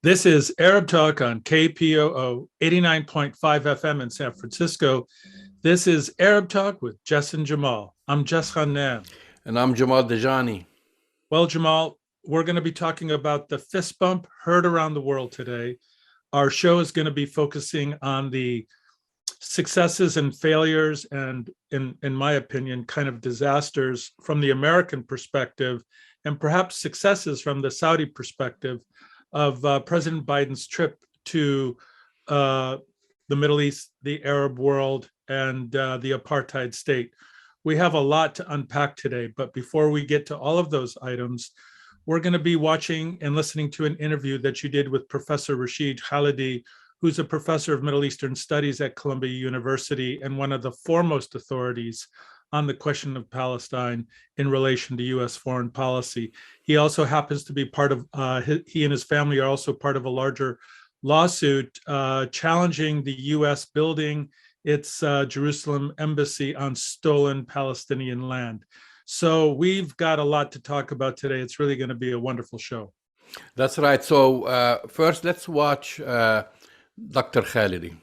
This is Arab Talk on KPOO 89.5 FM in San Francisco. This is Arab Talk with Jess and Jamal. I'm Jess Khannan. And I'm Jamal Dejani. Well, Jamal, we're going to be talking about the fist bump heard around the world today. Our show is going to be focusing on the successes and failures and, in my opinion, kind of disasters from the American perspective and perhaps successes from the Saudi perspective of President Biden's trip to the Middle East, the Arab world, and the apartheid state. We have a lot to unpack today, but before we get to all of those items, we're going to be watching and listening to an interview that you did with Professor Rashid Khalidi, who's a professor of Middle Eastern Studies at Columbia University and one of the foremost authorities on the question of Palestine in relation to U.S. foreign policy. He also happens to be part of, he and his family are also part of a larger lawsuit challenging the U.S. building its Jerusalem embassy on stolen Palestinian land. So we've got a lot to talk about today. It's really going to be a wonderful show. That's right. So first, let's watch Dr. Khalidi.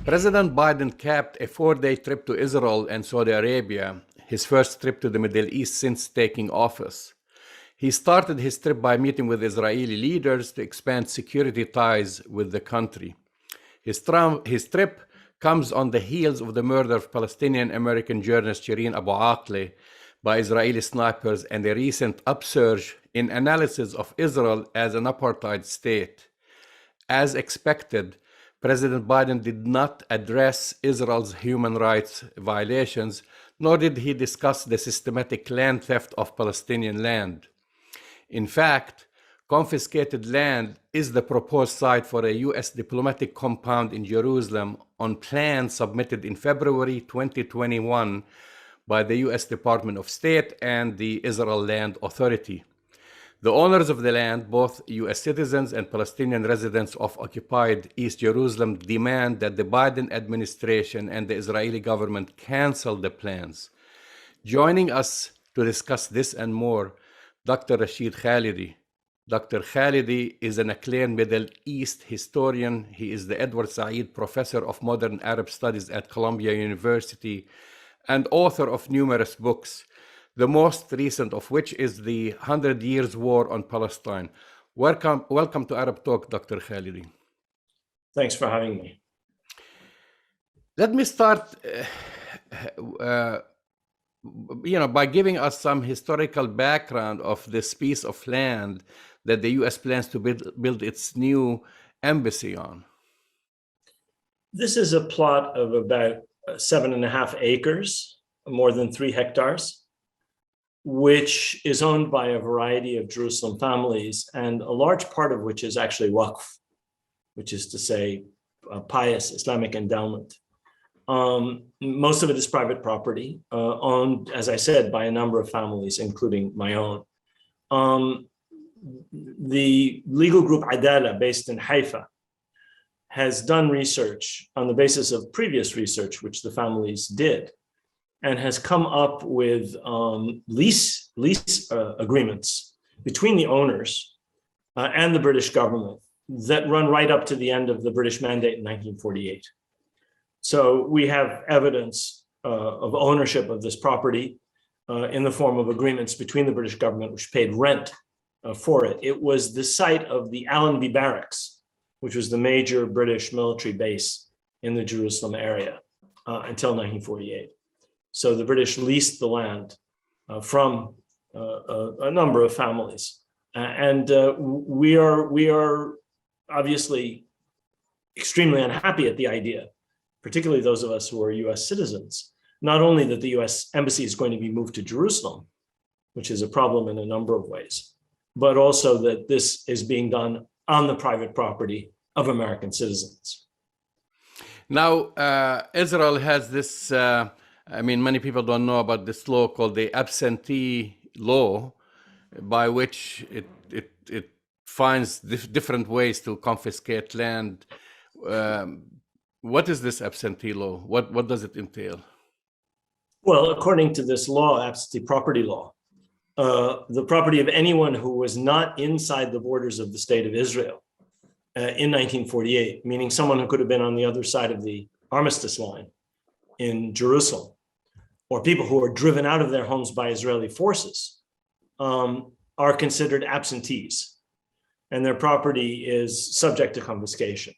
President Biden capped a 4-day trip to Israel and Saudi Arabia, his first trip to the Middle East since taking office. He started his trip by meeting with Israeli leaders to expand security ties with the country. His trip comes on the heels of the murder of Palestinian-American journalist Shireen Abu Akleh by Israeli snipers and a recent upsurge in analysis of Israel as an apartheid state. As expected, President Biden did not address Israel's human rights violations, nor did he discuss the systematic land theft of Palestinian land. In fact, confiscated land is the proposed site for a U.S. diplomatic compound in Jerusalem on plans submitted in February 2021 by the U.S. Department of State and the Israel Land Authority. The owners of the land, both U.S. citizens and Palestinian residents of occupied East Jerusalem, demand that the Biden administration and the Israeli government cancel the plans. Joining us to discuss this and more, Dr. Rashid Khalidi. Dr. Khalidi is an acclaimed Middle East historian. He is the Edward Said Professor of Modern Arab Studies at Columbia University and author of numerous books, the most recent of which is the 100 Years' War on Palestine. Welcome to Arab Talk, Dr. Khalidi. Thanks for having me. Let me start by giving us some historical background of this piece of land that the U.S. plans to build its new embassy on. This is a plot of about 7.5 acres, more than 3 hectares, which is owned by a variety of Jerusalem families, and a large part of which is actually waqf, which is to say pious Islamic endowment. Most of it is private property, owned, as I said, by a number of families, including my own. The legal group Adala, based in Haifa, has done research on the basis of previous research, which the families did, and has come up with lease agreements between the owners and the British government that run right up to the end of the British Mandate in 1948. So we have evidence of ownership of this property in the form of agreements between the British government, which paid rent for it. It was the site of the Allenby Barracks, which was the major British military base in the Jerusalem area until 1948. So the British leased the land from a number of families. And we are obviously extremely unhappy at the idea, particularly those of us who are US citizens, not only that the US embassy is going to be moved to Jerusalem, which is a problem in a number of ways, but also that this is being done on the private property of American citizens. Now, Israel has this, many people don't know about this law called the absentee law, by which it finds different ways to confiscate land. What is this absentee law? What does it entail? Well, according to this law, absentee property law, the property of anyone who was not inside the borders of the state of Israel in 1948, meaning someone who could have been on the other side of the armistice line in Jerusalem, or people who are driven out of their homes by Israeli forces, are considered absentees, and their property is subject to confiscation.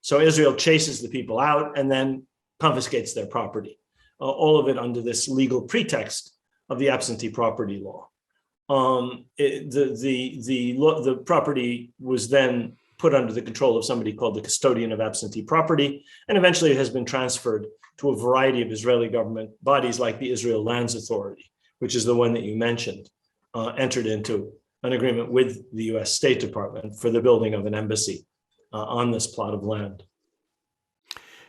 So Israel chases the people out and then confiscates their property, all of it under this legal pretext of the absentee property law. The property was then put under the control of somebody called the custodian of absentee property, and eventually it has been transferred to a variety of Israeli government bodies like the Israel Lands Authority, which is the one that you mentioned, entered into an agreement with the US State Department for the building of an embassy on this plot of land.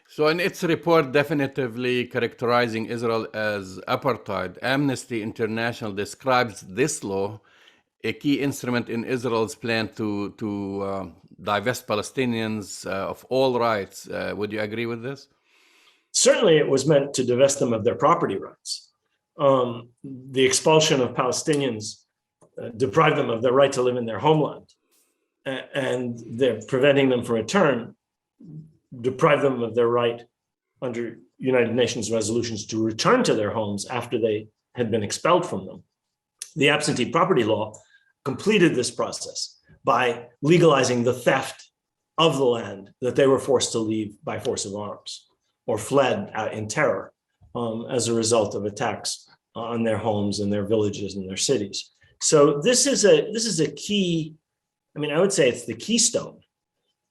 So in its report definitively characterizing Israel as apartheid, Amnesty International describes this law a key instrument in Israel's plan to divest Palestinians of all rights. Would you agree with this? Certainly it was meant to divest them of their property rights. The expulsion of Palestinians deprived them of their right to live in their homeland, and they're preventing them from return, deprive them of their right under United Nations resolutions to return to their homes after they had been expelled from them. The absentee property law completed this process by legalizing the theft of the land that they were forced to leave by force of arms or fled in terror as a result of attacks on their homes and their villages and their cities. So this is a key, I mean, I would say it's the keystone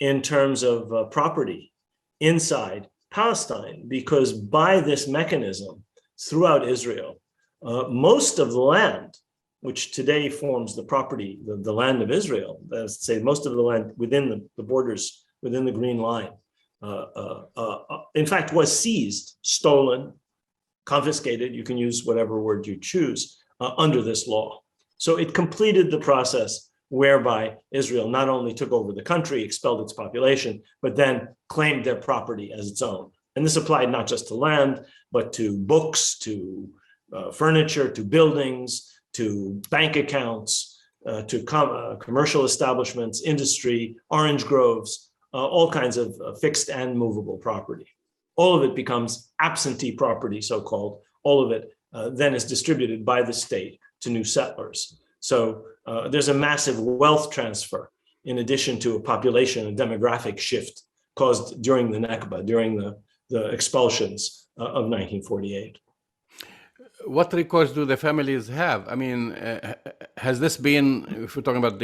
in terms of property inside Palestine, because by this mechanism throughout Israel, most of the land, which today forms the property, the land of Israel, let's say most of the land within the borders, within the Green Line, in fact, was seized, stolen, confiscated, you can use whatever word you choose, under this law. So it completed the process whereby Israel not only took over the country, expelled its population, but then claimed their property as its own. And this applied not just to land, but to books, to furniture, to buildings, to bank accounts, to commercial establishments, industry, orange groves, all kinds of fixed and movable property. All of it becomes absentee property, so-called. All of it then is distributed by the state to new settlers. So there's a massive wealth transfer in addition to a population and demographic shift caused during the Nakba, during the expulsions of 1948. What recourse do the families have? I mean, has this been, if we're talking about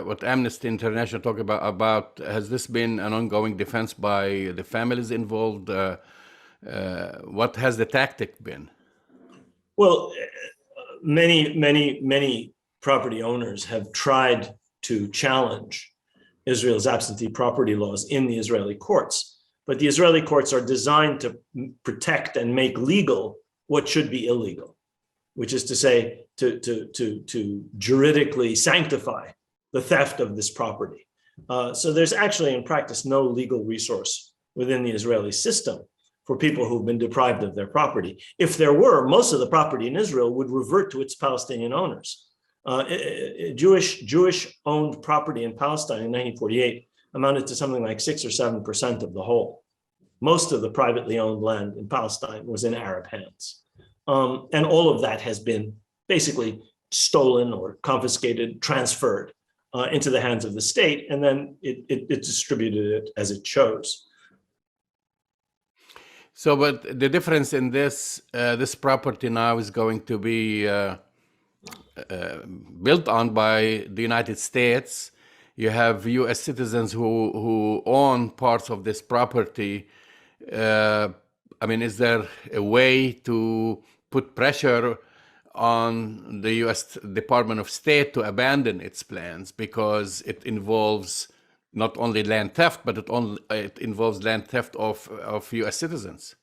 what Amnesty International talk about, has this been an ongoing defense by the families involved? What has the tactic been? Well, many property owners have tried to challenge Israel's absentee property laws in the Israeli courts, but the Israeli courts are designed to protect and make legal what should be illegal, which is to say, to juridically sanctify the theft of this property. So there's actually, in practice, no legal resource within the Israeli system for people who've been deprived of their property. If there were, most of the property in Israel would revert to its Palestinian owners. Jewish-owned property in Palestine in 1948 amounted to something like 6 or 7% of the whole. Most of the privately owned land in Palestine was in Arab hands. And all of that has been basically stolen or confiscated, transferred into the hands of the state, and then it distributed it as it chose. So, but the difference in this property now is going to be built on by the United States. You have U.S. citizens who own parts of this property. I mean, is there a way to put pressure on the U.S. Department of State to abandon its plans, because it involves not only land theft, but it involves land theft of U.S. citizens?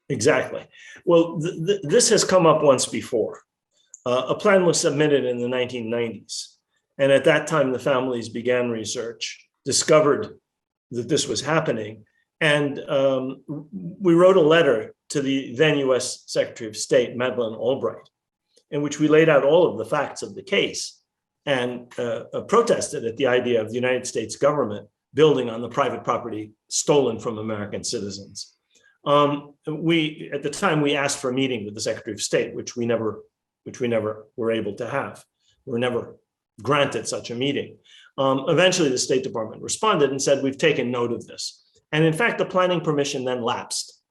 Exactly. Well, this has come up once before. A plan was submitted in the 1990s. And at that time, the families began research, discovered that this was happening. And we wrote a letter to the then US Secretary of State, Madeleine Albright, in which we laid out all of the facts of the case and protested at the idea of the United States government building on the private property stolen from American citizens. At the time, we asked for a meeting with the Secretary of State, which we never were able to have. We were never granted such a meeting. Eventually, the State Department responded and said, we've taken note of this. And in fact, the planning permission then lapsed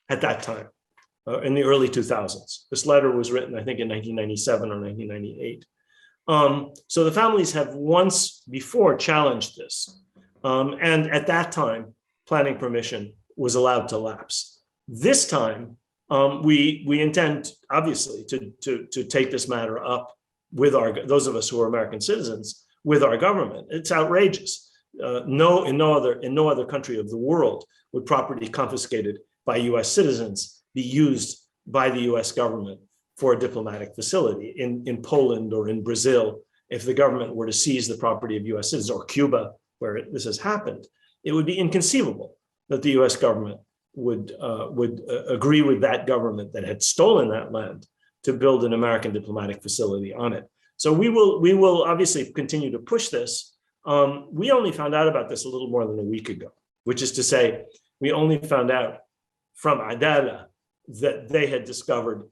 at that time, in the early 2000s. This letter was written, I think, in 1997 or 1998. So the families have once before challenged this. And at that time, planning permission was allowed to lapse. This time, we intend, obviously, to take this matter up with those of us who are American citizens, with our government. It's outrageous. In no other country of the world would property confiscated by U.S. citizens be used by the U.S. government for a diplomatic facility. In Poland or in Brazil, if the government were to seize the property of U.S. citizens, or Cuba, where this has happened, it would be inconceivable that the U.S. government would agree with that government that had stolen that land to build an American diplomatic facility on it. So we will obviously continue to push this. We only found out about this a little more than a week ago, which is to say, we only found out from Adala that they had discovered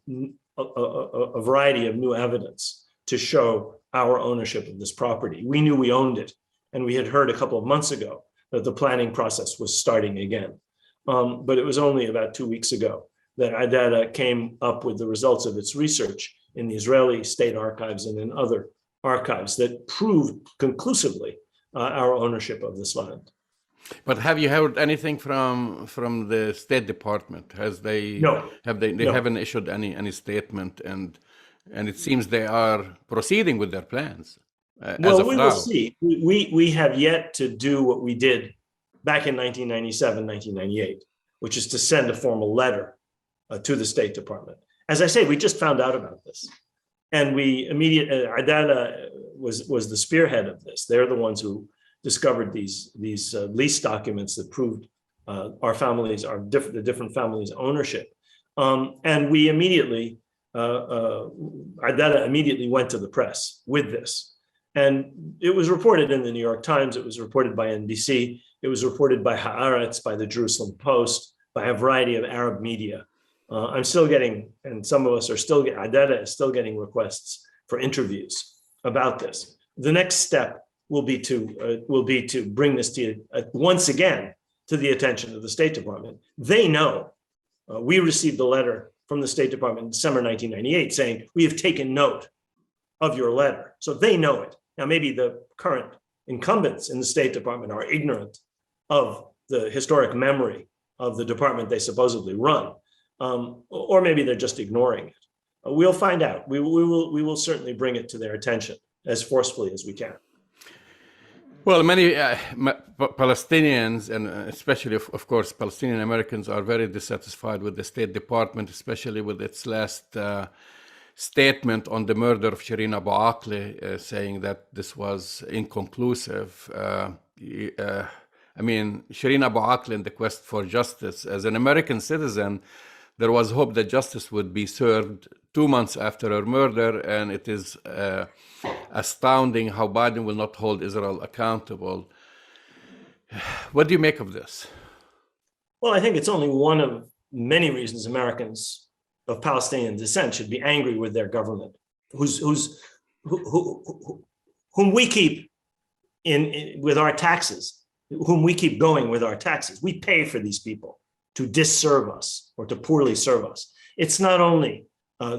a variety of new evidence to show our ownership of this property. We knew we owned it, and we had heard a couple of months ago that the planning process was starting again. But it was only about 2 weeks ago that Adala came up with the results of its research in the Israeli state archives and in other archives that proved conclusively our ownership of this land. But have you heard anything from the State Department? No. They haven't issued any statement, and it seems they are proceeding with their plans. Well, we will see. We have yet to do what we did back in 1997, 1998, which is to send a formal letter to the State Department. As I say, we just found out about this, and Adala was the spearhead of this. They're the ones who discovered these lease documents that proved the different families' ownership. And we immediately, Adala immediately went to the press with this. And it was reported in the New York Times, it was reported by NBC, it was reported by Haaretz, by the Jerusalem Post, by a variety of Arab media. I'm still getting, and some of us are still, Adala is still getting requests for interviews about this. The next step will be to bring this to once again to the attention of the State Department. They know. We received a letter from the State Department in December 1998 saying, we have taken note of your letter. So they know it. Now, maybe the current incumbents in the State Department are ignorant of the historic memory of the department they supposedly run, or maybe they're just ignoring it. We'll find out. We will certainly bring it to their attention as forcefully as we can. Well, many Palestinians, and especially, of course, Palestinian Americans, are very dissatisfied with the State Department, especially with its last statement on the murder of Shireen Abu Akleh, saying that this was inconclusive. I mean, Shireen Abu Akleh in the quest for justice. As an American citizen, there was hope that justice would be served 2 months after her murder, and it is astounding how Biden will not hold Israel accountable. What do you make of this? Well, I think it's only one of many reasons Americans of Palestinian descent should be angry with their government, whom we keep with our taxes, whom we keep going with our taxes. We pay for these people to disserve us or to poorly serve us. It's not only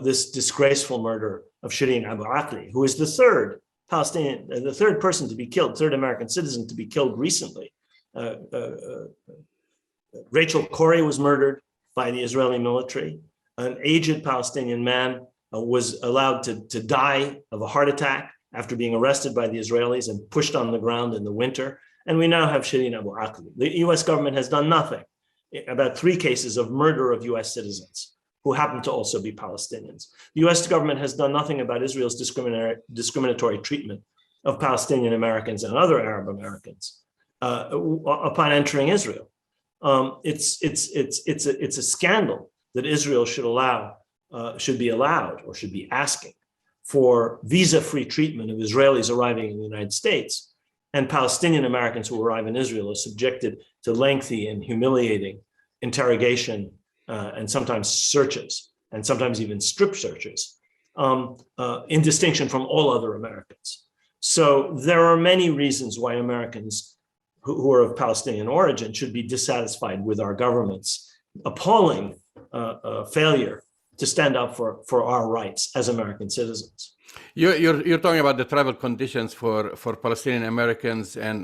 this disgraceful murder of Shireen Abu Akleh, who is the third person to be killed, third American citizen to be killed recently. Rachel Corrie was murdered by the Israeli military. An aged Palestinian man was allowed to die of a heart attack after being arrested by the Israelis and pushed on the ground in the winter. And we now have Shireen Abu Akleh. The US government has done nothing about 3 cases of murder of US citizens who happen to also be Palestinians. The US government has done nothing about Israel's discriminatory treatment of Palestinian Americans and other Arab Americans upon entering Israel. It's a scandal that Israel should be allowed or should be asking for visa-free treatment of Israelis arriving in the United States, and Palestinian Americans who arrive in Israel are subjected to lengthy and humiliating interrogation and sometimes searches, and sometimes even strip searches, in distinction from all other Americans. So there are many reasons why Americans who are of Palestinian origin should be dissatisfied with our government's appalling failure to stand up for our rights as American citizens. You're talking about the travel conditions for Palestinian Americans and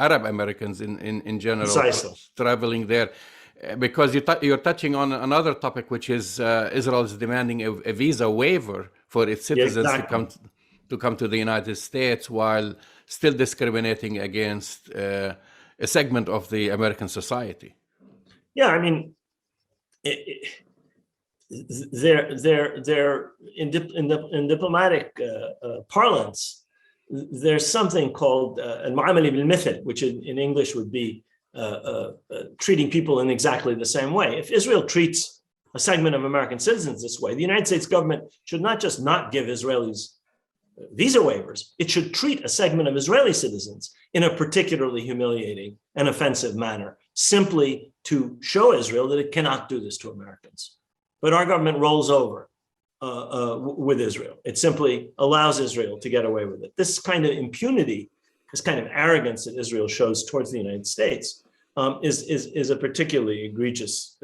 Arab Americans in general. Precisely. Traveling there, because you're touching on another topic, which is Israel is demanding a visa waiver for its citizens to come to the United States, while still discriminating against a segment of the American society. Yeah, I mean, they're in diplomatic parlance, there's something called al-mu'amala bil-mithl, which in English would be treating people in exactly the same way. If Israel treats a segment of American citizens this way, the United States government should not just not give Israelis visa waivers, it should treat a segment of Israeli citizens in a particularly humiliating and offensive manner, simply to show Israel that it cannot do this to Americans. But our government rolls over with Israel. It simply allows Israel to get away with it. This kind of impunity, this kind of arrogance that Israel shows towards the United States is particularly egregious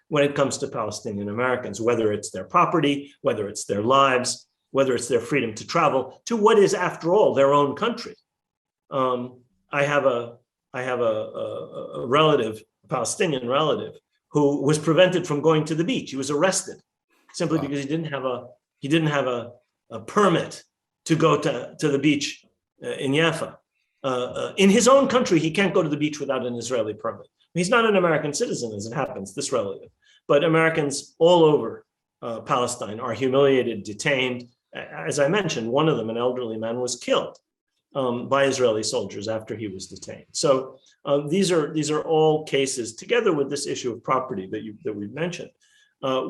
when it comes to Palestinian Americans, whether it's their property, whether it's their lives, whether it's their freedom to travel to what is, after all, their own country. I have a relative, a Palestinian relative, who was prevented from going to the beach. He was arrested simply because he didn't have a permit to go to the beach in Jaffa. In his own country, he can't go to the beach without an Israeli permit. He's not an American citizen, as it happens, this relative. But Americans all over Palestine are humiliated, detained. As I mentioned, one of them, an elderly man, was killed by Israeli soldiers after he was detained. So these are all cases, together with this issue of property that we've mentioned,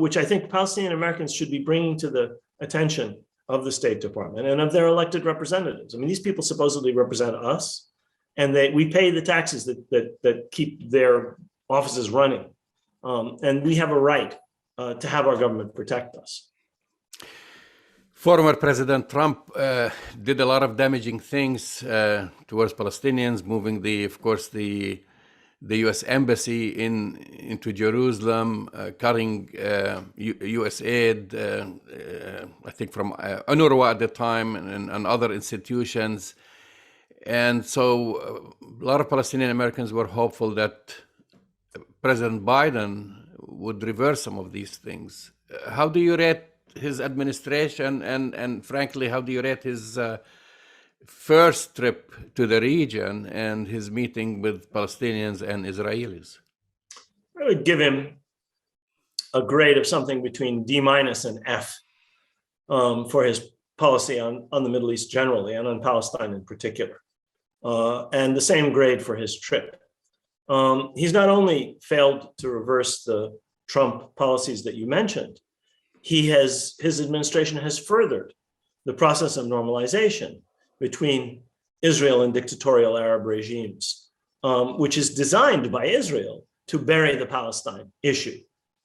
which I think Palestinian Americans should be bringing to the attention of the State Department and of their elected representatives. I mean, these people supposedly represent us, and we pay the taxes that keep their offices running. And we have a right to have our government protect us. Former President Trump did a lot of damaging things towards Palestinians, moving the U.S. embassy into Jerusalem, cutting U.S. aid, I think from UNRWA at the time and other institutions. And so a lot of Palestinian Americans were hopeful that President Biden would reverse some of these things. How do you rate his administration, and frankly, how do you rate his first trip to the region and his meeting with Palestinians and Israelis? I would give him a grade of something between D- and F for his policy on the Middle East generally and on Palestine in particular, and the same grade for his trip. He's not only failed to reverse the Trump policies that you mentioned, his administration has furthered the process of normalization between Israel and dictatorial Arab regimes, which is designed by Israel to bury the Palestine issue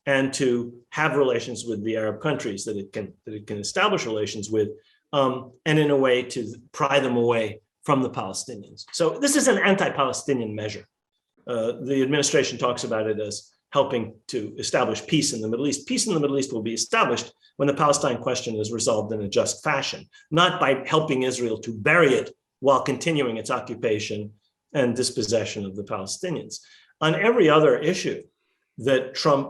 and to have relations with the Arab countries that it can establish relations with, and in a way to pry them away from the Palestinians. So this is an anti-Palestinian measure. The administration talks about it as helping to establish peace in the Middle East. Peace in the Middle East will be established when the Palestine question is resolved in a just fashion, not by helping Israel to bury it while continuing its occupation and dispossession of the Palestinians. On every other issue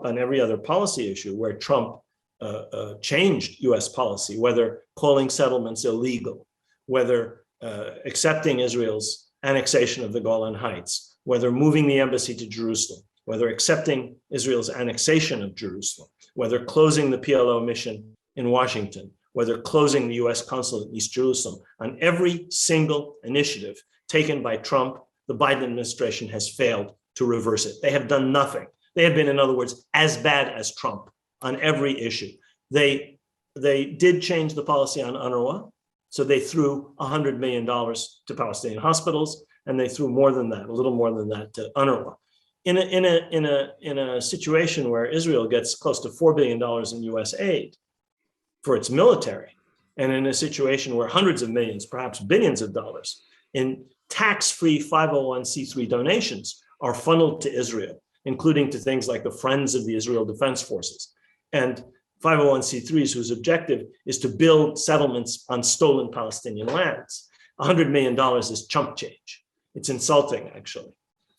on every other policy issue where Trump changed US policy, whether calling settlements illegal, whether accepting Israel's annexation of the Golan Heights, whether moving the embassy to Jerusalem, whether accepting Israel's annexation of Jerusalem, whether closing the PLO mission in Washington, whether closing the US consulate in East Jerusalem, on every single initiative taken by Trump, the Biden administration has failed to reverse it. They have done nothing. They have been, in other words, as bad as Trump on every issue. They they did change the policy on UNRWA. So they threw $100 million to Palestinian hospitals, and they threw more than that, a little more than that, to UNRWA. In a situation where Israel gets close to $4 billion in US aid for its military, and in a situation where hundreds of millions, perhaps billions of dollars in tax-free 501c3 donations are funneled to Israel, including to things like the Friends of the Israel Defense Forces, and 501c3s whose objective is to build settlements on stolen Palestinian lands. $100 million is chump change. It's insulting, actually.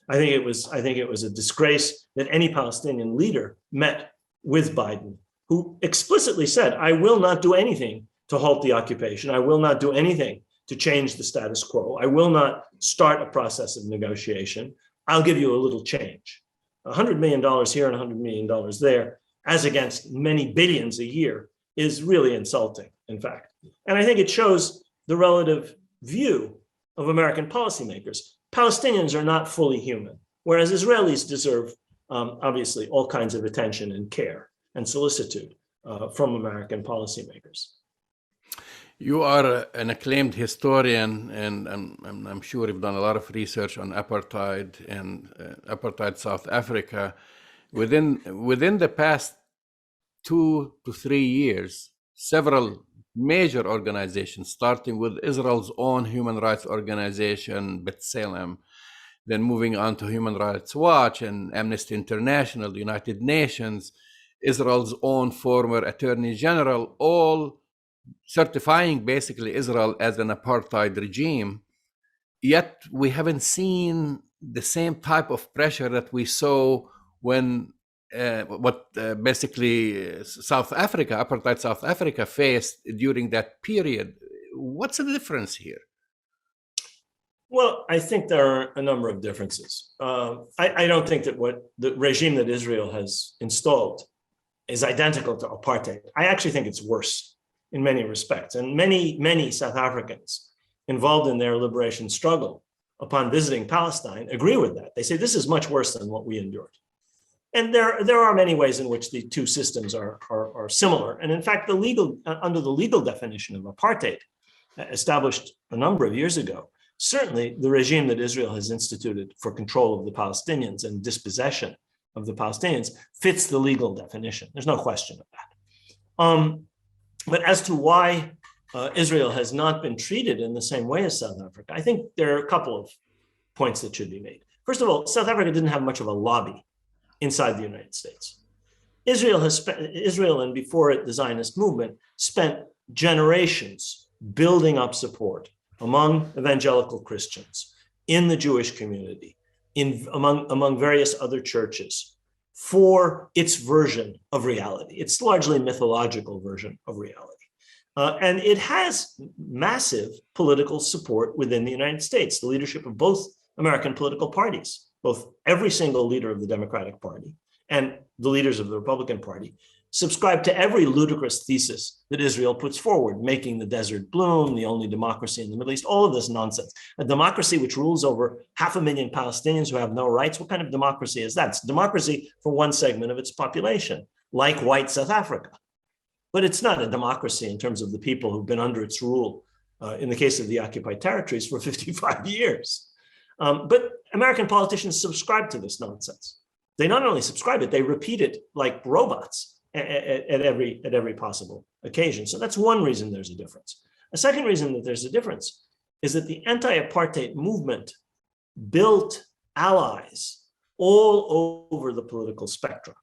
I think it was a disgrace that any Palestinian leader met with Biden, who explicitly said, I will not do anything to halt the occupation. I will not do anything to change the status quo. I will not start a process of negotiation. I'll give you a little change. $100 million here and $100 million there, as against many billions a year, is really insulting, in fact. And I think it shows the relative view of American policymakers. Palestinians are not fully human, whereas Israelis deserve, obviously, all kinds of attention and care and solicitude from American policymakers. You are an acclaimed historian, and I'm sure you've done a lot of research on apartheid and apartheid South Africa. Within the past 2 to 3 years, several major organizations, starting with Israel's own human rights organization, B'Tselem, then moving on to Human Rights Watch and Amnesty International, the United Nations, Israel's own former Attorney General, all certifying basically Israel as an apartheid regime. Yet we haven't seen the same type of pressure that we saw when basically South Africa, apartheid South Africa, faced during that period. What's the difference here? Well, I think there are a number of differences. I don't think that what the regime that Israel has installed is identical to apartheid. I actually think it's worse in many respects. And many South Africans involved in their liberation struggle upon visiting Palestine agree with that. They say this is much worse than what we endured. And there are many ways in which the two systems are similar. And in fact, under the legal definition of apartheid, established a number of years ago, certainly the regime that Israel has instituted for control of the Palestinians and dispossession of the Palestinians fits the legal definition. There's no question of that. But as to why Israel has not been treated in the same way as South Africa, I think there are a couple of points that should be made. First of all, South Africa didn't have much of a lobby inside the United States. Israel and before it, the Zionist movement, spent generations building up support among evangelical Christians, in the Jewish community, among various other churches, for its version of reality. It's largely a mythological version of reality. And it has massive political support within the United States, the leadership of both American political parties, both every single leader of the Democratic Party and the leaders of the Republican Party, subscribe to every ludicrous thesis that Israel puts forward, making the desert bloom, the only democracy in the Middle East, all of this nonsense. A democracy which rules over 500,000 Palestinians who have no rights. What kind of democracy is that? It's democracy for one segment of its population, like white South Africa. But it's not a democracy in terms of the people who've been under its rule, in the case of the occupied territories, for 55 years. But American politicians subscribe to this nonsense. They not only subscribe it, they repeat it like robots at every possible occasion. So that's one reason there's a difference. A second reason that there's a difference is that the anti-apartheid movement built allies all over the political spectrum.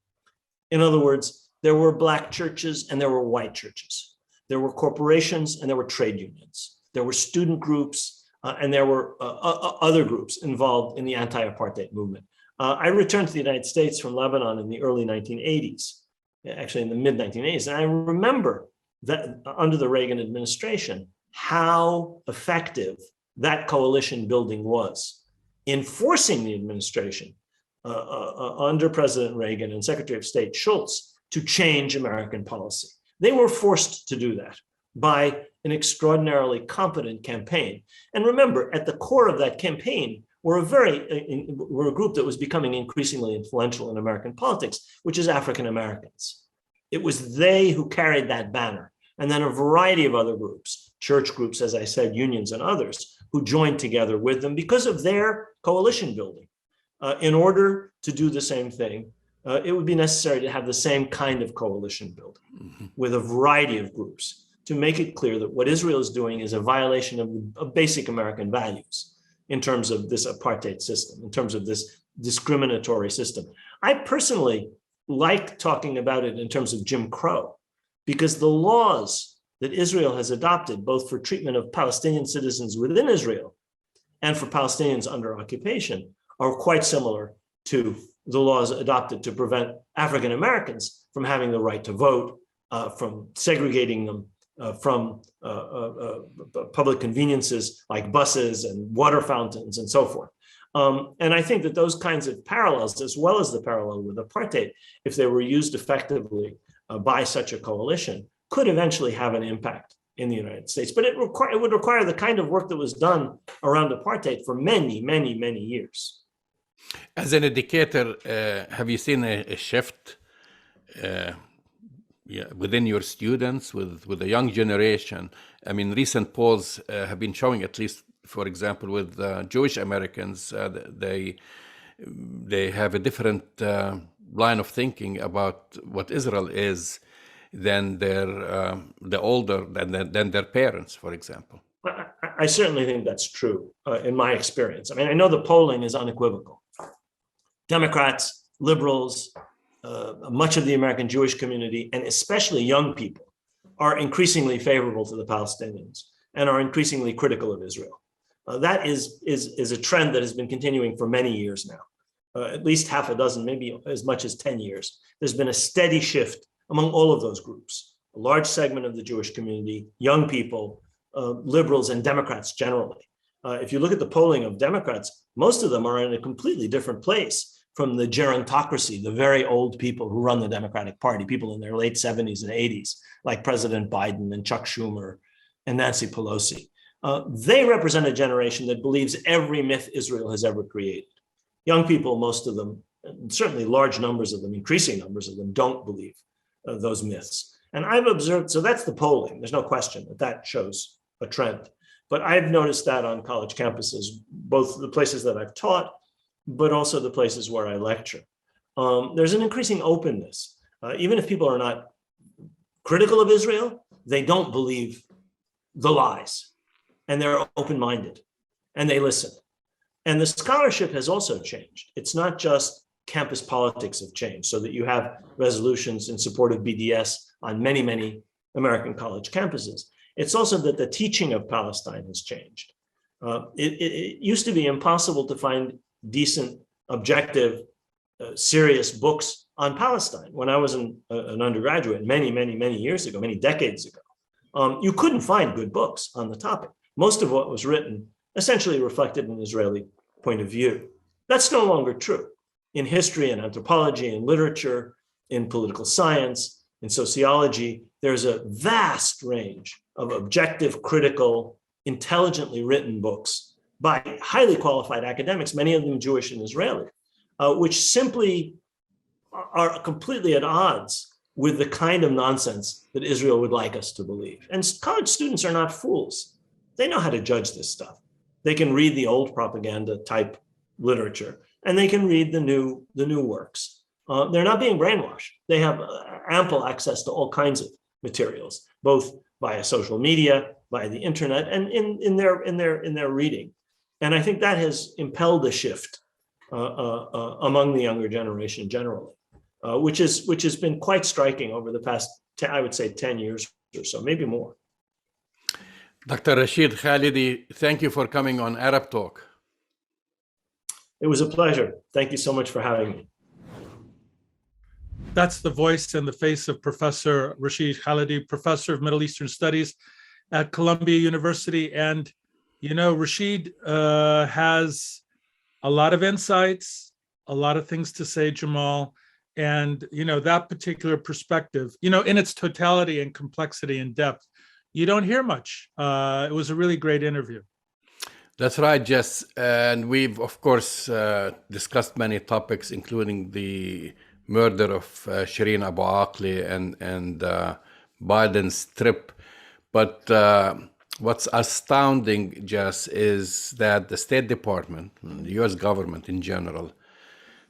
In other words, there were Black churches and there were white churches. There were corporations and there were trade unions. There were student groups and there were other groups involved in the anti-apartheid movement. I returned to the United States from Lebanon in the early 1980s, actually in the mid-1980s. And I remember that under the Reagan administration, how effective that coalition building was in forcing the administration under President Reagan and Secretary of State Schultz to change American policy. They were forced to do that by an extraordinarily competent campaign. And remember, at the core of that campaign were a group that was becoming increasingly influential in American politics, which is African Americans. It was they who carried that banner. and then a variety of other groups, church groups, as I said, unions and others, who joined together with them because of their coalition building. In order to do the same thing, it would be necessary to have the same kind of coalition building with a variety of groups to make it clear that what Israel is doing is a violation of basic American values in terms of this apartheid system, in terms of this discriminatory system. I personally like talking about it in terms of Jim Crow, because the laws that Israel has adopted, both for treatment of Palestinian citizens within Israel and for Palestinians under occupation, are quite similar to the laws adopted to prevent African Americans from having the right to vote, from segregating them from public conveniences like buses and water fountains and so forth. And I think that those kinds of parallels, as well as the parallel with apartheid, if they were used effectively by such a coalition, could eventually have an impact in the United States. But it would require the kind of work that was done around apartheid for many, many, many years. As an educator, have you seen a shift within your students, with the young generation? I mean, recent polls have been showing, at least, for example, with Jewish Americans, they have a different line of thinking about what Israel is than their parents, for example. I certainly think that's true in my experience. I mean, I know the polling is unequivocal. Democrats, liberals, much of the American Jewish community, and especially young people, are increasingly favorable to the Palestinians and are increasingly critical of Israel. That is a trend that has been continuing for many years now, at least half a dozen, maybe as much as 10 years. There's been a steady shift among all of those groups, a large segment of the Jewish community, young people, liberals, and Democrats generally. If you look at the polling of Democrats, most of them are in a completely different place from the gerontocracy, the very old people who run the Democratic Party, people in their late 70s and 80s, like President Biden and Chuck Schumer and Nancy Pelosi. They represent a generation that believes every myth Israel has ever created. Young people, most of them, certainly large numbers of them, increasing numbers of them, don't believe those myths. And I've observed, so that's the polling. There's no question that shows a trend. But I've noticed that on college campuses, both the places that I've taught, but also the places where I lecture. There's an increasing openness. Even if people are not critical of Israel, they don't believe the lies. And they're open-minded. And they listen. And the scholarship has also changed. It's not just campus politics have changed, so that you have resolutions in support of BDS on many, many American college campuses. It's also that the teaching of Palestine has changed. It used to be impossible to find decent, objective, serious books on Palestine. When I was an undergraduate many, many, many years ago, many decades ago, you couldn't find good books on the topic. Most of what was written essentially reflected an Israeli point of view. That's no longer true. In history and anthropology and literature, in political science, in sociology, there's a vast range of objective, critical, intelligently written books by highly qualified academics, many of them Jewish and Israeli, which simply are completely at odds with the kind of nonsense that Israel would like us to believe. And college students are not fools. They know how to judge this stuff. They can read the old propaganda type literature, and they can read the new works. They're not being brainwashed. They have ample access to all kinds of materials, both via social media, via the internet, and in their reading. And I think that has impelled a shift among the younger generation generally, which has been quite striking over the past, I would say, 10 years or so, maybe more. Dr. Rashid Khalidi, thank you for coming on Arab Talk. It was a pleasure. Thank you so much for having me. That's the voice and the face of Professor Rashid Khalidi, Professor of Middle Eastern Studies at Columbia University. And, you know, Rashid has a lot of insights, a lot of things to say, Jamal. And, you know, that particular perspective, you know, in its totality and complexity and depth, you don't hear much. It was a really great interview. That's right, Jess. And we've, of course, discussed many topics, including the murder of Shireen Abu Akleh and Biden's trip. But what's astounding, Jess, is that the State Department, the U.S. government in general,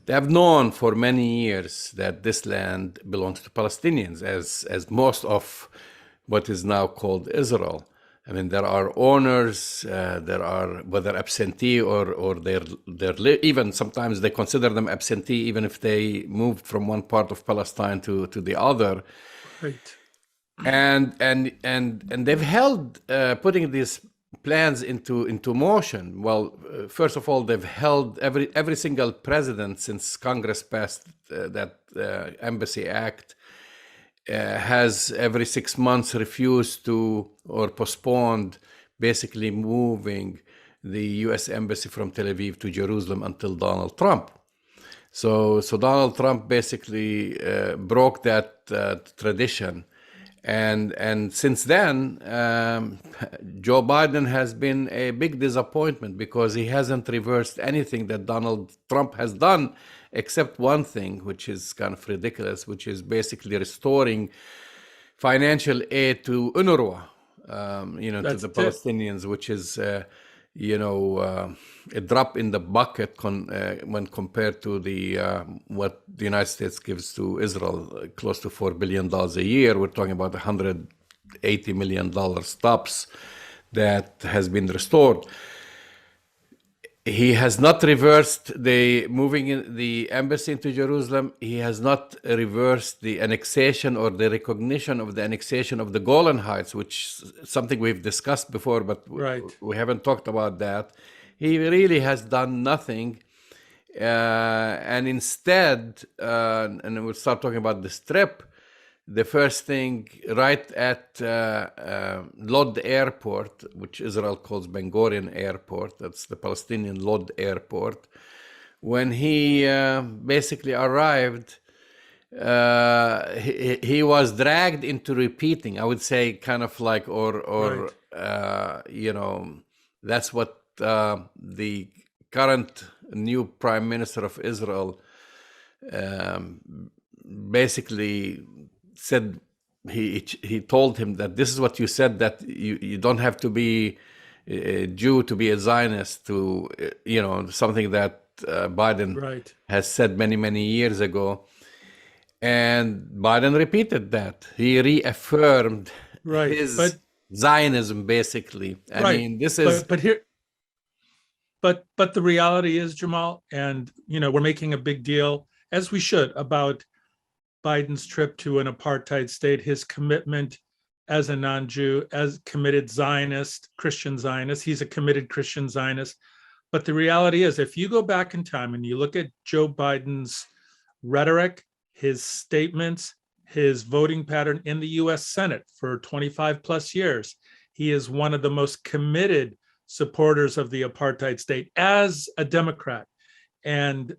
they have known for many years that this land belongs to Palestinians, as most of what is now called Israel. I mean, there are owners, there are, whether absentee or even sometimes they consider them absentee, even if they moved from one part of Palestine to the other. Right. And they've held putting these plans into motion. Well, first of all, they've held every single president since Congress passed that Embassy Act has every 6 months refused to or postponed basically moving the U.S. Embassy from Tel Aviv to Jerusalem until Donald Trump. So Donald Trump basically broke that tradition. And since then, Joe Biden has been a big disappointment because he hasn't reversed anything that Donald Trump has done, except one thing, which is kind of ridiculous, which is basically restoring financial aid to UNRWA, to the Palestinians, which is, a drop in the bucket when compared to what the United States gives to Israel, close to $4 billion a year. We're talking about $180 million stops that has been restored. He has not reversed the moving in the embassy into Jerusalem. He has not reversed the annexation or the recognition of the annexation of the Golan Heights, which is something we've discussed before, but we haven't talked about that. He really has done nothing. And instead, and we'll start talking about the Strip, the first thing right at Lod Airport, which Israel calls Ben Gurion Airport, that's the Palestinian Lod Airport, when he basically arrived, he was dragged into repeating, I would say, kind of like, that's what the current new prime minister of Israel basically said. He told him that this is what you said, that you don't have to be a Jew to be a Zionist, to something that Biden has said many years ago. And Biden repeated that. He reaffirmed his Zionism, basically. I mean, this is... But the reality is, Jamal, and we're making a big deal, as we should, about Biden's trip to an apartheid state, his commitment as a non-Jew, as committed Zionist, Christian Zionist. He's a committed Christian Zionist. But the reality is, if you go back in time and you look at Joe Biden's rhetoric, his statements, his voting pattern in the US Senate for 25 plus years, he is one of the most committed supporters of the apartheid state as a Democrat. And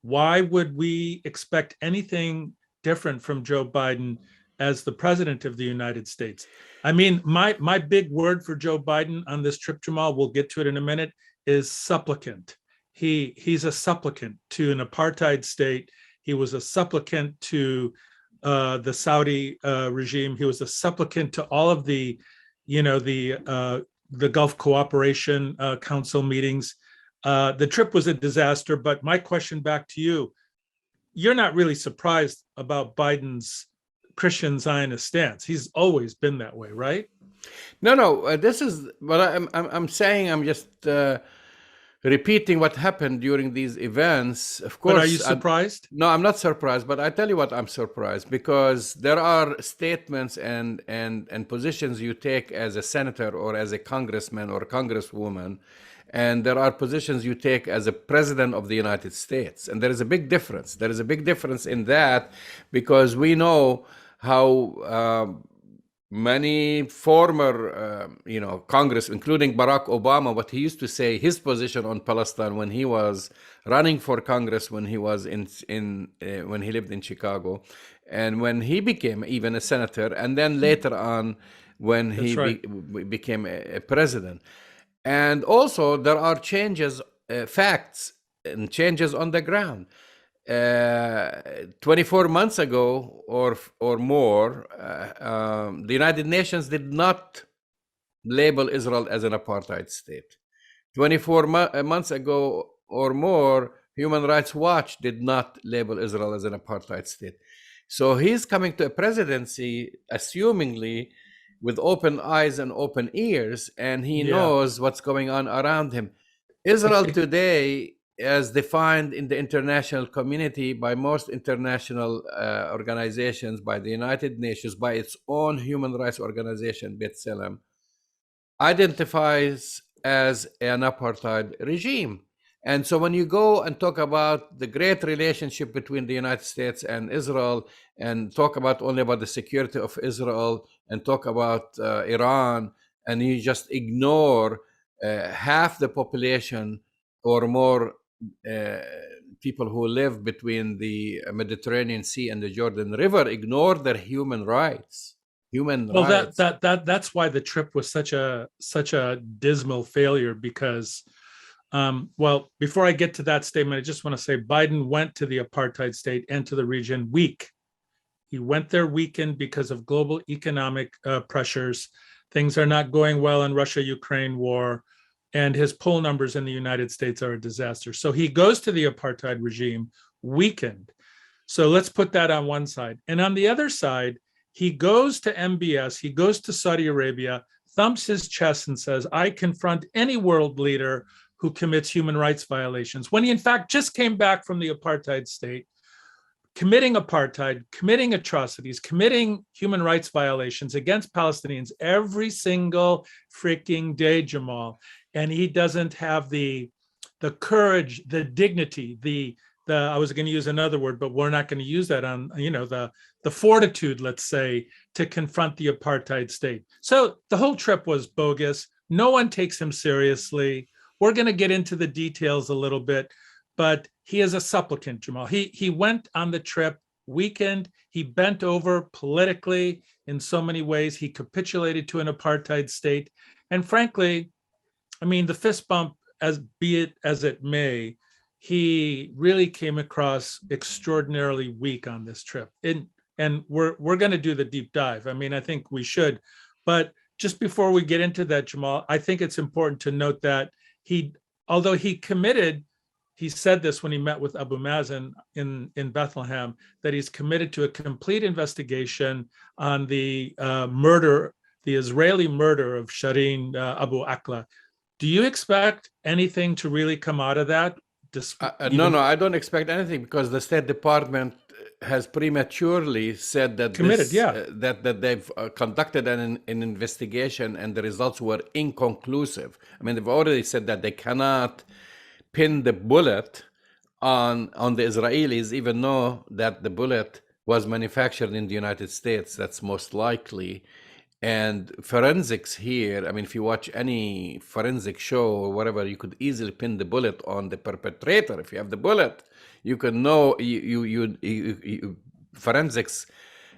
why would we expect anything different from Joe Biden as the president of the United States? I mean, my big word for Joe Biden on this trip, Jamal, we'll get to it in a minute, is supplicant. He's a supplicant to an apartheid state. He was a supplicant to the Saudi regime. He was a supplicant to all of the Gulf Cooperation Council meetings. The trip was a disaster, but my question back to you, you're not really surprised about Biden's Christian Zionist stance. He's always been that way, right? No, this is what I'm saying. I'm just repeating what happened during these events. Of course. But are you surprised? No, I'm not surprised, but I tell you what, I'm surprised, because there are statements and positions you take as a senator or as a congressman or a congresswoman, and there are positions you take as a president of the United States. And there is a big difference. There is a big difference in that, because we know how many former, Congress, including Barack Obama, what he used to say, his position on Palestine when he was running for Congress, when he was when he lived in Chicago, and when he became even a senator, and then later on when he became a president. And also there are changes, facts and changes on the ground. 24 months ago or more, the United Nations did not label Israel as an apartheid state. 24 months ago or more, Human Rights Watch did not label Israel as an apartheid state. So he's coming to a presidency, assumingly, with open eyes and open ears, and he knows what's going on around him. Israel today, as defined in the international community by most international organizations, by the United Nations, by its own human rights organization, B'Tselem, identifies as an apartheid regime. And so when you go and talk about the great relationship between the United States and Israel, and talk about only about the security of Israel, and talk about Iran, and you just ignore half the population or more people who live between the Mediterranean Sea and the Jordan River, ignore their human rights. Well, that's why the trip was such a dismal failure, because well, before I get to that statement, I just want to say Biden went to the apartheid state and to the region weak. He went there weakened because of global economic pressures. Things are not going well in Russia-Ukraine war, and his poll numbers in the United States are a disaster. So he goes to the apartheid regime weakened. So let's put that on one side. And on the other side, he goes to MBS, he goes to Saudi Arabia, thumps his chest and says, I confront any world leader who commits human rights violations, when he in fact just came back from the apartheid state, committing apartheid, committing atrocities, committing human rights violations against Palestinians every single freaking day, Jamal. And he doesn't have the courage, the dignity, the I was going to use another word, but we're not going to use that on, the fortitude, let's say, to confront the apartheid state. So the whole trip was bogus. No one takes him seriously. We're going to get into the details a little bit, but he is a supplicant, Jamal. He went on the trip weakened. He bent over politically in so many ways. He capitulated to an apartheid state. And frankly, I mean, the fist bump, be it as it may, he really came across extraordinarily weak on this trip. And we're going to do the deep dive. I mean, I think we should. But just before we get into that, Jamal, I think it's important to note that although he committed, he said this when he met with Abu Mazen in Bethlehem, that he's committed to a complete investigation on the the Israeli murder of Shireen Abu Akleh. Do you expect anything to really come out of that? No, I don't expect anything, because the State Department has prematurely said that that they've conducted an investigation and the results were inconclusive. I mean, they've already said that they cannot pin the bullet on the Israelis, even though that the bullet was manufactured in the United States. That's most likely. And forensics here, I mean, if you watch any forensic show or whatever, you could easily pin the bullet on the perpetrator. If you have the bullet, you can know, forensics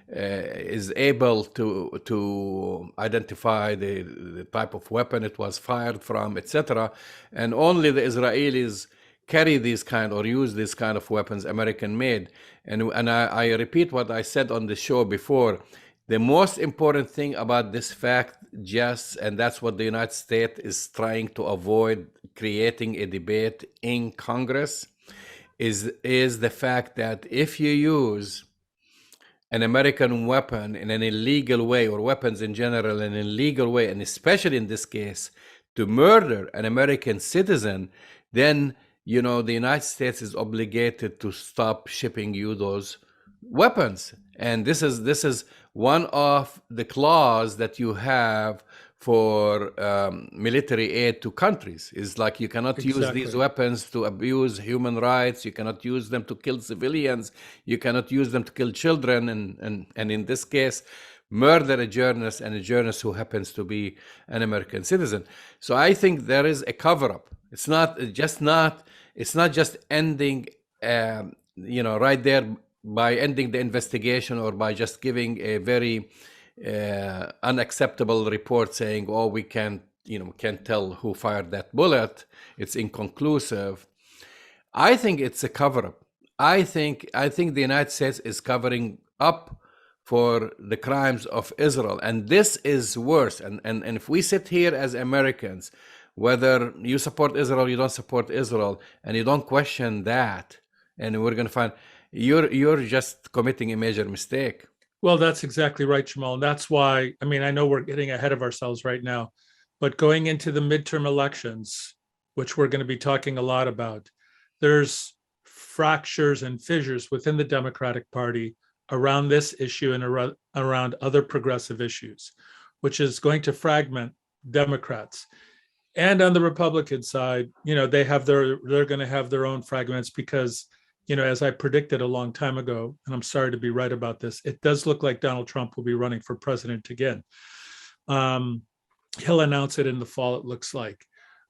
is able to identify the type of weapon it was fired from, etc. And only the Israelis carry these kind or use these kind of weapons, American made. And I repeat what I said on the show before. The most important thing about this fact, Jess, and that's what the United States is trying to avoid creating a debate in Congress, is the fact that if you use an American weapon in an illegal way, or weapons in general in an illegal way, and especially in this case, to murder an American citizen, then, the United States is obligated to stop shipping you those weapons. And this is one of the clause that you have for military aid to countries. Is like, you cannot use these weapons to abuse human rights. You cannot use them to kill civilians. You cannot use them to kill children. And in this case, murder a journalist, and a journalist who happens to be an American citizen. So I think there is a cover-up. It's not just ending, right there, by ending the investigation, or by just giving a very unacceptable report saying, oh, we can't tell who fired that bullet. It's inconclusive. I think it's a cover-up. I think the United States is covering up for the crimes of Israel, and this is worse. And if we sit here as Americans, whether you support Israel, you don't support Israel, and you don't question that, and we're going to find you're just committing a major mistake. Well, that's exactly right, Jamal. And that's why, I mean, I know we're getting ahead of ourselves right now, but going into the midterm elections, which we're going to be talking a lot about, there's fractures and fissures within the Democratic Party around this issue and around other progressive issues, which is going to fragment Democrats. And on the Republican side, they're going to have their own fragments because, as I predicted a long time ago, and I'm sorry to be right about this, it does look like Donald Trump will be running for president again. He'll announce it in the fall, it looks like.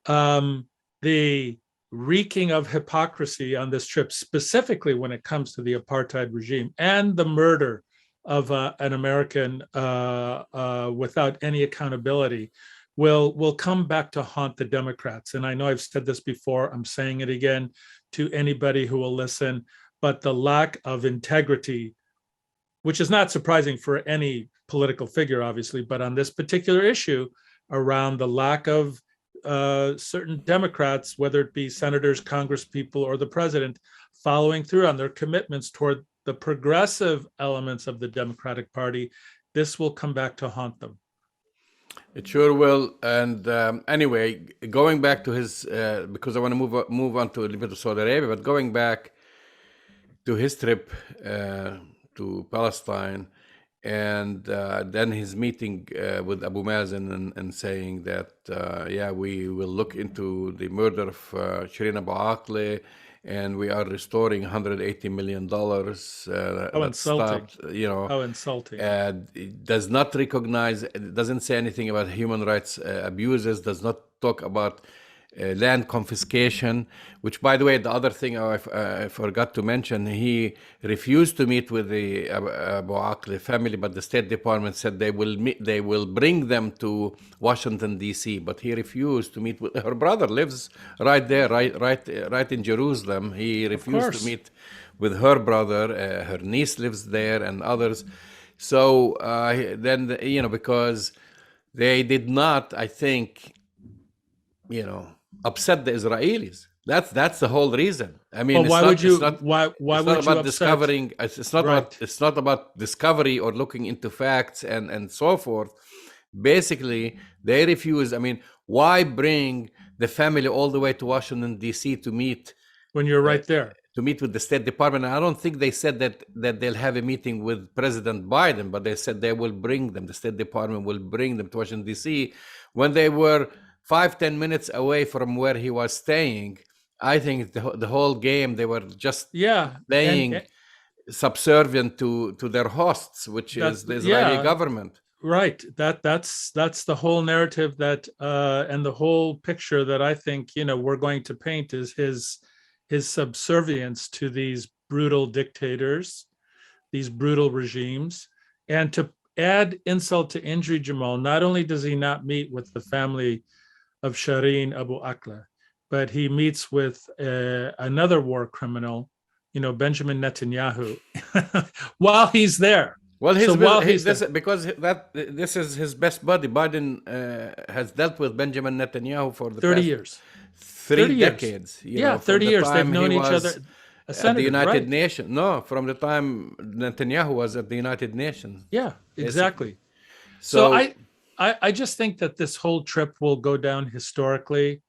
The reeking of hypocrisy on this trip, specifically when it comes to the apartheid regime and the murder of an American without any accountability, will come back to haunt the Democrats. And I know I've said this before, I'm saying it again to anybody who will listen, but the lack of integrity, which is not surprising for any political figure, obviously, but on this particular issue around the lack of certain Democrats, whether it be senators, congresspeople, or the president, following through on their commitments toward the progressive elements of the Democratic Party, this will come back to haunt them. It sure will. And anyway, going back to his, because I want to move on to a little bit of Saudi Arabia, but going back to his trip to Palestine, and then his meeting with Abu Mazen and saying that, we will look into the murder of Shireen Abu Akleh, and we are restoring $180 million. How insulting. Stopped, How insulting. it does not recognize, it doesn't say anything about human rights abuses, does not talk about land confiscation, which, by the way, the other thing I forgot to mention, he refused to meet with the Abu Akleh family, but the State Department said they will bring them to Washington, D.C., but he refused to meet with her brother, lives right there, right in Jerusalem. He refused to meet with her brother. Her niece lives there and others. So then, because they did not, I think, upset the Israelis. That's the whole reason. I mean, well, why would you upset? Discovering? It's not right. It's not about discovery or looking into facts and so forth. Basically, they refuse. I mean, why bring the family all the way to Washington, D.C. to meet when you're right there? To meet with the State Department. I don't think they said that they'll have a meeting with President Biden, but they said they will bring them. The State Department will bring them to Washington, D.C. when they were 5-10 minutes away from where he was staying. I think the whole game, they were just playing subservient to their hosts, which is the Israeli government. Right. That's the whole narrative that and the whole picture that I think we're going to paint is his subservience to these brutal dictators, these brutal regimes. And to add insult to injury, Jamal, not only does he not meet with the family of Shireen Abu Akleh, but he meets with another war criminal, Benjamin Netanyahu, while he's there. Well, because this is his best buddy. Biden has dealt with Benjamin Netanyahu for the 30 past years. 3 decades. 30 years. They've known each other. At the United Nations. No, from the time Netanyahu was at the United Nations. Yeah, exactly. So I just think that this whole trip will go down historically.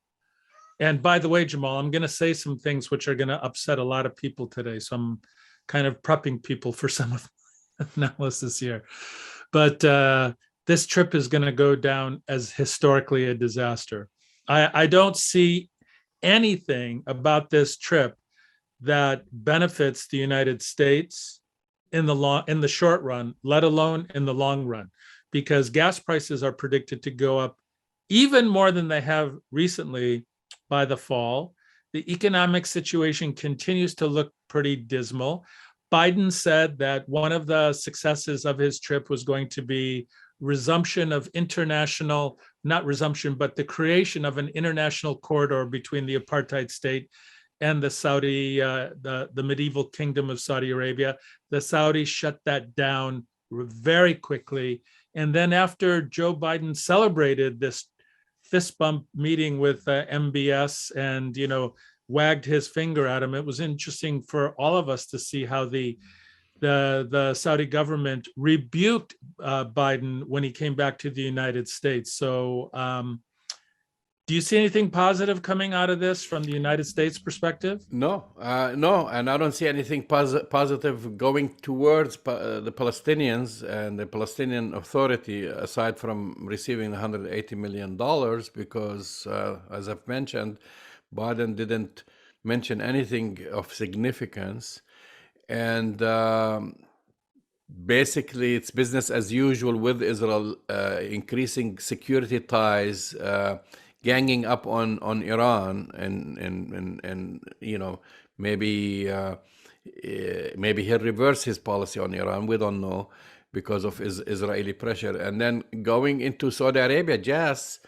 And by the way, Jamal, I'm going to say some things which are going to upset a lot of people today. So I'm kind of prepping people for some of my analysis here. But this trip is going to go down as historically a disaster. I don't see anything about this trip that benefits the United States in the short run, let alone in the long run, because gas prices are predicted to go up even more than they have recently by the fall. The economic situation continues to look pretty dismal. Biden said that one of the successes of his trip was going to be resumption of not resumption, but the creation of an international corridor between the apartheid state and the Saudi, the medieval kingdom of Saudi Arabia. The Saudis shut that down very quickly. And then after Joe Biden celebrated this fist bump meeting with MBS and, wagged his finger at him, it was interesting for all of us to see how the Saudi government rebuked Biden when he came back to the United States. So do you see anything positive coming out of this from the United States perspective? No, no, and I don't see anything positive going towards the Palestinians and the Palestinian Authority, aside from receiving $180 million, because, as I've mentioned, Biden didn't mention anything of significance. And basically, it's business as usual with Israel, increasing security ties, ganging up on Iran, and maybe he'll reverse his policy on Iran. We don't know, because of Israeli pressure. And then going into Saudi Arabia, Jess,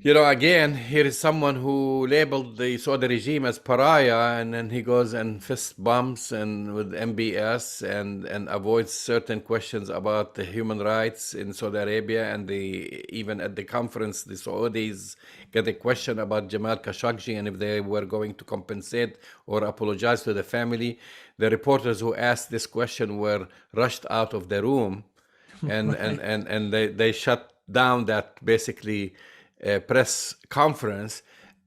again, here is someone who labeled the Saudi regime as pariah, and then he goes and fist bumps and with MBS and avoids certain questions about the human rights in Saudi Arabia. And even at the conference, the Saudis get a question about Jamal Khashoggi and if they were going to compensate or apologize to the family. The reporters who asked this question were rushed out of the room, and they shut down that basically press conference.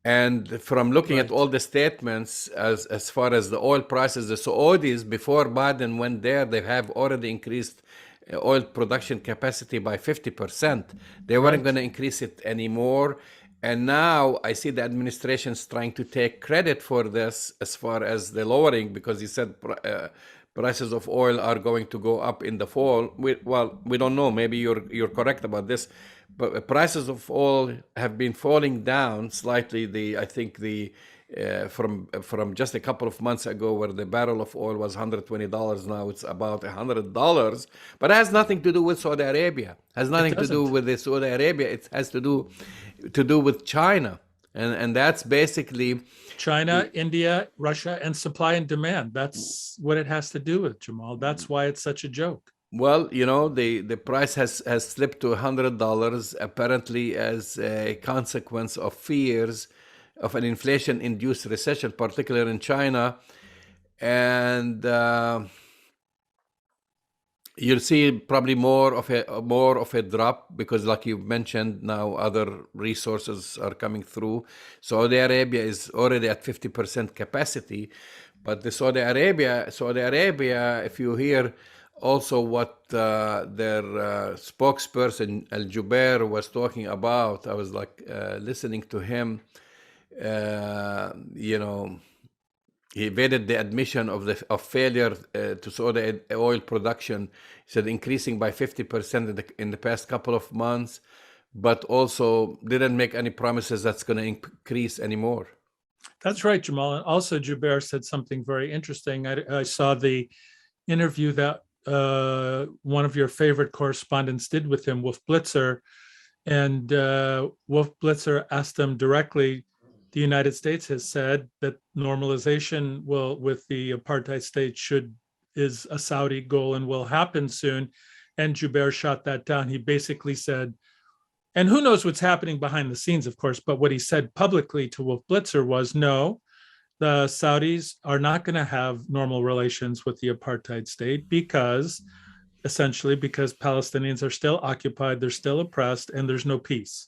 And from looking at all the statements, as far as the oil prices, the Saudis, before Biden went there, they have already increased oil production capacity by 50%. They weren't going to increase it anymore. And now I see the administration's trying to take credit for this as far as the lowering, because he said prices of oil are going to go up in the fall. We don't know. Maybe you're correct about this. But prices of oil have been falling down slightly. I think from just a couple of months ago, where the barrel of oil was $120, now it's about $100. But it has nothing to do with Saudi Arabia. It has nothing to do with Saudi Arabia. It has to do with China, and that's basically China, India, Russia, and supply and demand. That's what it has to do with, Jamal. That's why it's such a joke. Well, the price has slipped to $100, apparently as a consequence of fears of an inflation-induced recession, particularly in China. And you'll see probably more of a drop, because, like you mentioned, now other resources are coming through. Saudi Arabia is already at 50% capacity, but the Saudi Arabia, if you hear also what their spokesperson Al Jubair was talking about, I was listening to him. He evaded the admission of failure to Saudi oil production. He said increasing by 50% in the past couple of months, but also didn't make any promises that's going to increase anymore. That's right, Jamal. And also Jubair said something very interesting. I saw the interview that one of your favorite correspondents did with him, Wolf Blitzer, and Wolf Blitzer asked him directly, the United States has said that normalization with the apartheid state is a Saudi goal and will happen soon. And Jubair shot that down. He basically said, and who knows what's happening behind the scenes, of course, but what he said publicly to Wolf Blitzer was, no, the Saudis are not going to have normal relations with the apartheid state essentially because Palestinians are still occupied, they're still oppressed, and there's no peace.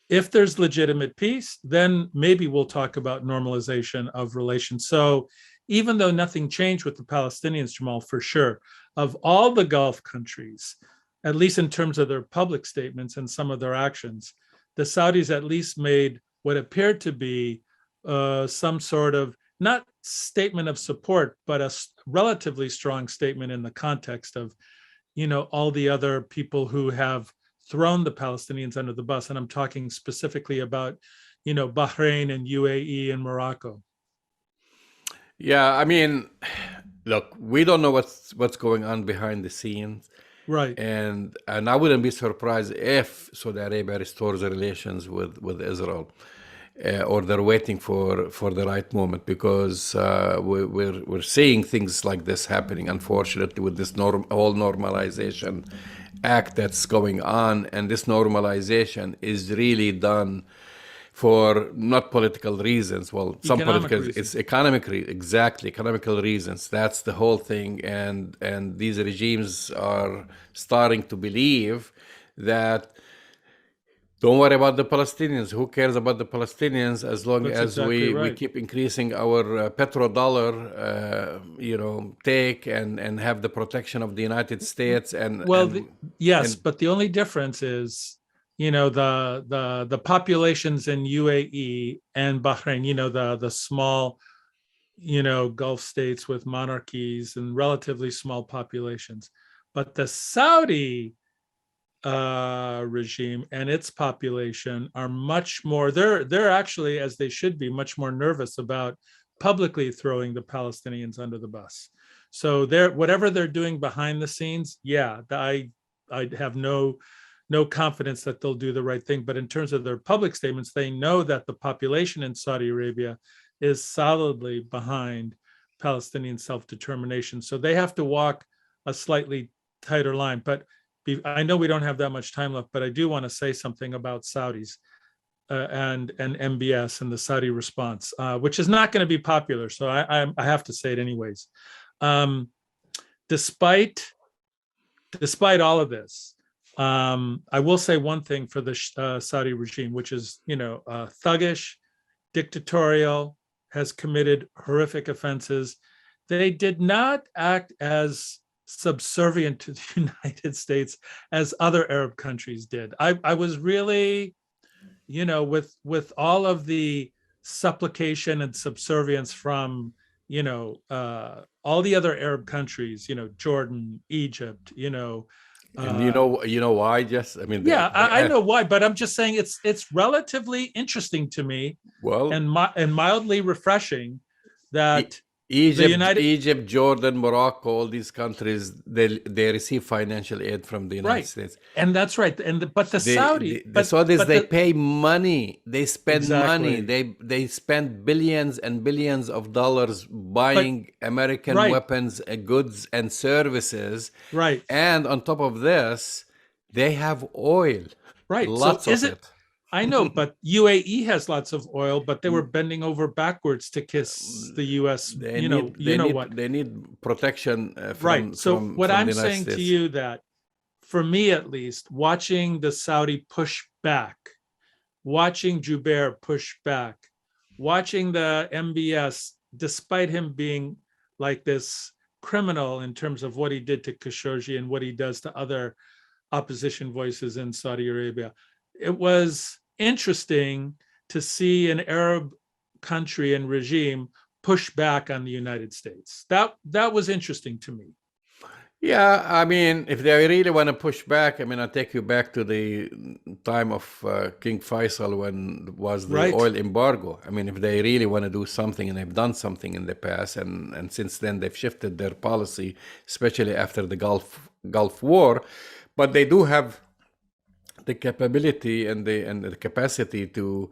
If there's legitimate peace, then maybe we'll talk about normalization of relations. So even though nothing changed with the Palestinians, Jamal, for sure, of all the Gulf countries, at least in terms of their public statements and some of their actions, the Saudis at least made what appeared to be some sort of, not statement of support, but a relatively strong statement in the context of, all the other people who have thrown the Palestinians under the bus. And I'm talking specifically about, Bahrain and UAE and Morocco. Yeah, I mean, look, we don't know what's going on behind the scenes. Right. And I wouldn't be surprised if Saudi Arabia restores relations with Israel. or they're waiting for the right moment, because we're seeing things like this happening, unfortunately, with this whole normalization act that's going on. And this normalization is really done for not political reasons. Well, some Economic political, reasons. it's exactly economical reasons. That's the whole thing. And these regimes are starting to believe that don't worry about the Palestinians. Who cares about the Palestinians as long That's as exactly we right. keep increasing our petrodollar, take and have the protection of the United States Well, yes, and but the only difference is, the populations in UAE and Bahrain, the small, Gulf states with monarchies and relatively small populations. But the Saudi regime and its population are much more, they're actually, as they should be, much more nervous about publicly throwing the Palestinians under the bus. So whatever they're doing behind the scenes, yeah, I have no confidence that they'll do the right thing. But in terms of their public statements, they know that the population in Saudi Arabia is solidly behind Palestinian self-determination. So they have to walk a slightly tighter line. But I know we don't have that much time left, but I do want to say something about Saudis and MBS and the Saudi response, which is not going to be popular. So I have to say it anyways. Despite all of this, I will say one thing for the Saudi regime, which is, thuggish, dictatorial, has committed horrific offenses. They did not act as subservient to the United States as other Arab countries did. I was really, with all of the supplication and subservience from, all the other Arab countries, Jordan, Egypt, and you know why? Just I mean, yeah, I know why, but I'm just saying it's relatively interesting to me well, and mildly refreshing that Egypt, Jordan, Morocco, all these countries, they receive financial aid from the United States. And that's right. But the Saudis, they pay money, they spend money, exactly. they spend billions and billions of dollars buying American weapons, goods, and services. Right. And on top of this, they have oil. Right. Lots of it. I know, but UAE has lots of oil, but they were bending over backwards to kiss the US. They need protection from, So what I'm saying States. to you, that for me at least, watching the Saudi push back, watching Jubair push back, watching the MBS, despite him being like this criminal in terms of what he did to Khashoggi and what he does to other opposition voices in Saudi Arabia, it was interesting to see an Arab country and regime push back on the United States. That was interesting to me. Yeah, I mean, if they really want to push back, I mean, I take you back to the time of King Faisal when was the oil embargo. I mean, if they really want to do something, and they've done something in the past, and since then they've shifted their policy, especially after the Gulf War, but they do have the capability and the capacity to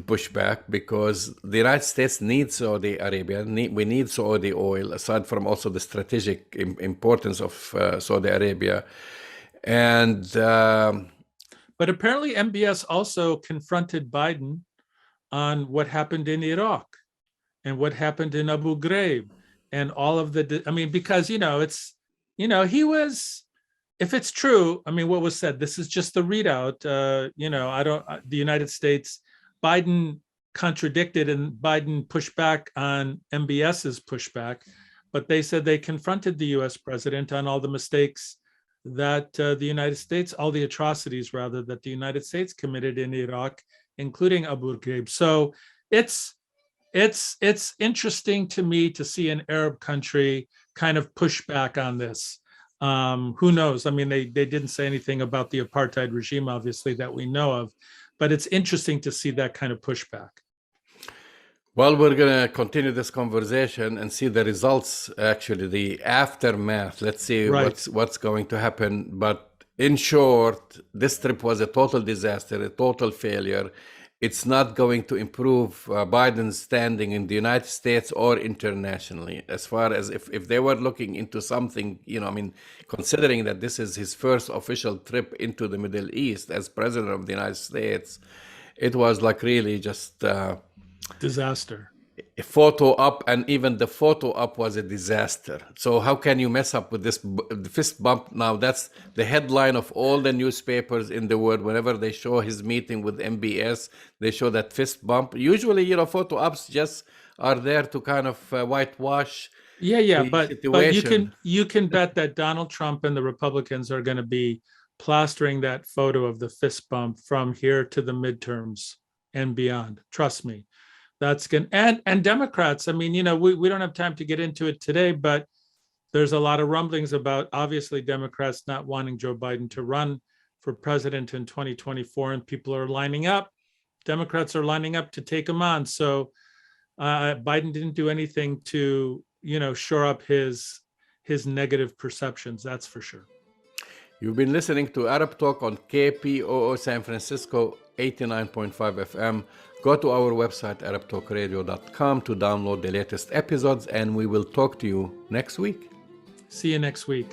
push back, because the United States needs Saudi Arabia. We need Saudi oil, aside from also the strategic importance of Saudi Arabia. And but apparently MBS also confronted Biden on what happened in Iraq and what happened in Abu Ghraib and all of because it's he was, if it's true, I mean, what was said, this is just the readout. The United States, Biden contradicted and Biden pushed back on MBS's pushback, but they said they confronted the US president on all the mistakes that the United States, all the atrocities rather, that the United States committed in Iraq, including Abu Ghraib. So it's interesting to me to see an Arab country kind of push back on this. Who knows? I mean, they didn't say anything about the apartheid regime, obviously, that we know of, but it's interesting to see that kind of pushback. Well, we're going to continue this conversation and see the results, actually, the aftermath. Let's see what's going to happen. But in short, this trip was a total disaster, a total failure. it's not going to improve Biden's standing in the United States or internationally. As far as if they were looking into something, I mean, considering that this is his first official trip into the Middle East as president of the United States, it was like really just Disaster. a photo up, and even the photo up was a disaster. So how can you mess up with this fist bump? Now that's the headline of all the newspapers in the world. Whenever they show his meeting with MBS, they show that fist bump. Usually, photo ups just are there to kind of whitewash Yeah, the but situation. you can bet that Donald Trump and the Republicans are going to be plastering that photo of the fist bump from here to the midterms and beyond. Trust me. That's going and Democrats. I mean, we don't have time to get into it today, but there's a lot of rumblings about obviously Democrats not wanting Joe Biden to run for president in 2024, and people are lining up. Democrats are lining up to take him on. So Biden didn't do anything to, shore up his negative perceptions. That's for sure. You've been listening to Arab Talk on KPOO San Francisco 89.5 FM. Go to our website, arabtalkradio.com, to download the latest episodes, and we will talk to you next week. See you next week.